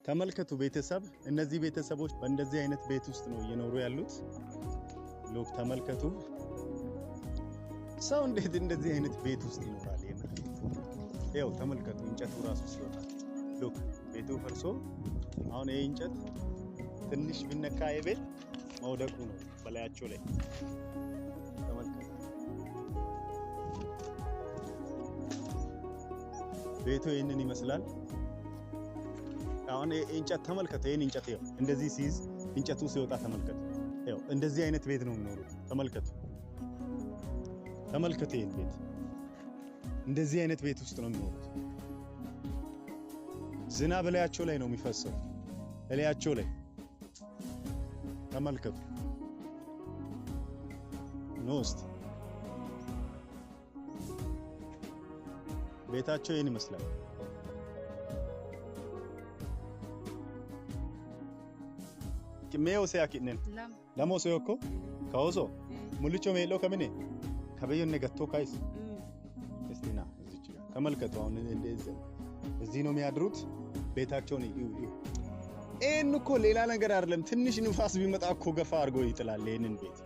ተመልከቱ ቤተሰብ እነዚህ ቤተሰቦች በእንደዚህ አይነት ቤት ውስጥ ነው እየኖሩ ያሉት ሎክ ተመልከቱ ሰው እንዴት እንደዚህ አይነት ቤት ውስጥ ይኖራል ይሄው ተመልከቱ እንጨቱ ራሱ ሲወጣ ሎክ ቤቱ ፈርሶ አሁን ይሄ እንጨት ትንሽ ቢነካ የቤት መውደቁ ነው በላያቸው ላይ ተመልከቱ ቤቱ ይሄንን ይመስላል አሁን እንጨት ተመልከቱ ይሄን እንጨት ይሄው እንደዚህ ሲይዝ እንጨቱ ሲወጣ ተመልከቱ ይሄው እንደዚህ አይነት ቤት ነው የሚኖሩት ተመልከቱ ይሄን ቤት እንደዚህ አይነት ቤት ውስጥ ነው የሚኖሩት ዝናብ በላያቸው ላይ ነው የሚፈሰው በላያቸው ላይ ተመልከቱ ኖስት ቤታቸው ይሄን ይመስላል Kimeo se akinen. Lamo se oko. Kaoso. Mulicho melo kamine. Kabeyo negatto kais. Estina እዚች ጋር ተመልከቱ አሁን እንደዚህ እዚህ ነው የሚያድሩት ቤታቸው ነው ይሄን እኮ ሌላ ነገር አይደለም ትንሽ ንፋስ ቢመጣ እኮ ገፋ አድርጎ ይጥላል ይሄንን ቤት